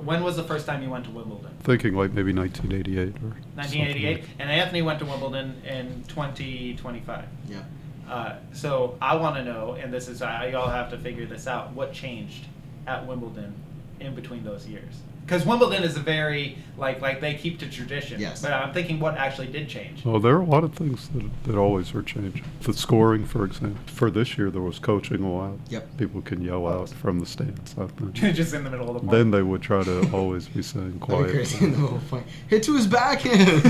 When was the first time you went to Wimbledon? Thinking like maybe 1988 or 1988, something. and Anthony went to Wimbledon in 2025. Yeah. So I want to know, and this is y'all have to figure this out. What changed at Wimbledon in between those years? Because Wimbledon is a very like they keep to tradition. Yes. But I'm thinking what actually did change. Well, there are a lot of things that always are changing. The scoring, for example. For this year, there was coaching allowed. Yep. People can yell out from the stands, I think. Just in the middle of the point. Then they would try to always be saying That'd be crazy in the quiet. middle of the fight. Hit to his backhand.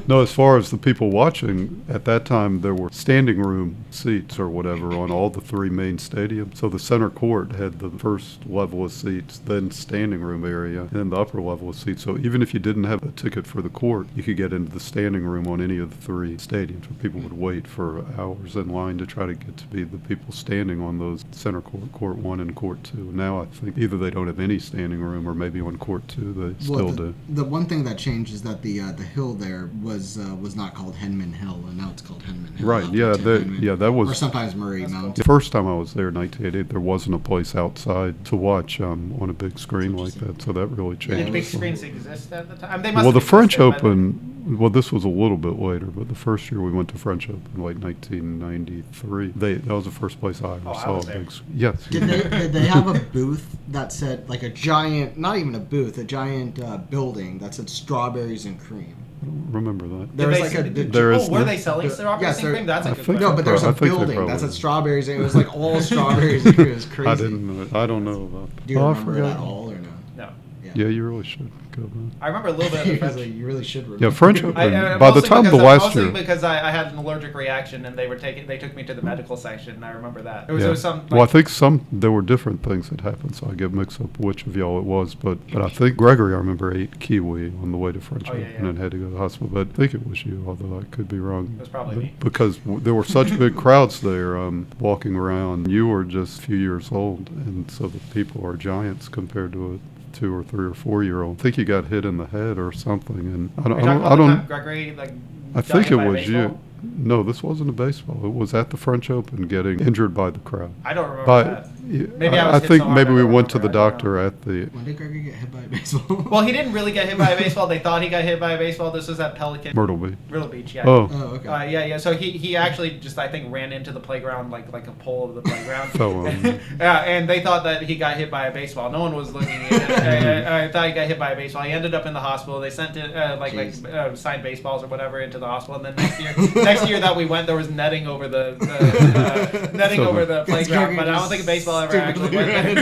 No, as far as the people watching, at that time there were standing room seats or whatever on all the three main stadiums. So the center court had the first level of seats, then standing room area, and then the upper level of seats. So even if you didn't have a ticket for the court, you could get into the standing room on any of the three stadiums, where people would wait for hours in line to try to get to be the people standing on those center court 1 and court 2. Now I think either they don't have any standing room, or maybe on court 2 they still do. The one thing that changed is that the hill there was not called Henman Hill, and now it's called Henman Hill. Right, yeah, that was... Or sometimes Murray Mount. The first time I was there in 1988, there wasn't a place outside to watch on a big screen like that, so that really changed. Did big screens exist at the time? They must Well, have the French existed, Open, well, this was a little bit later, but the first year we went to French Open, like 1993, that was the first place I ever Oh, I saw was a there. big Yes. Did they have a booth that said, like a giant, not even a booth, a giant building that said strawberries and cream? I don't remember that. There was Did like they- a... There is were no- they selling strawberries Yes, and there- cream? That's a I good think- question. No, but there was I a think they building that probably- said strawberries, and it was like all strawberries, and it was crazy. I didn't know. I don't know about that. Do you Oh, I remember it forgot. at all, or no? No. Yeah, you really should go back. I remember a little bit of the French. You really should remember. Yeah, French Open. By the Mostly time the because- last mostly year... because I had an allergic reaction, and they took me to the medical section, and I remember that. It was some. Well, I think there were different things that happened, so I get mixed up which of y'all it was. But I think Gregory, I remember, ate kiwi on the way to French Oh, yeah, Open yeah. and had to go to the hospital. But I think it was you, although I could be wrong. It was probably me. Because there were such big crowds there walking around. You were just a few years old, and so the people are giants compared to a 2 or 3 or 4-year-old. I think you got hit in the head or something, and Are you talking I about the don't. time Gregory I got think hit it by a was baseball? you. No, this wasn't a baseball. It was at the French Open, getting injured by the crowd. I don't remember But that. yeah, Maybe I was I hit think so hard maybe I we don't went to the remember. I don't doctor at the. When did Gregory get hit by a baseball? Well, he didn't really get hit by a baseball. They thought he got hit by a baseball. This was at Pelican. Myrtle Beach. Myrtle Beach, yeah. Oh, Oh, okay. Yeah. So he actually just, I think, ran into the playground like a pole of the playground. Fell on him. Yeah, and they thought that he got hit by a baseball. No one was looking at it. I thought he got hit by a baseball. He ended up in the hospital. They sent in, signed baseballs or whatever into the hospital. And then next year that we went, there was netting over the So over the playground. But I don't think a baseball ever actually went there.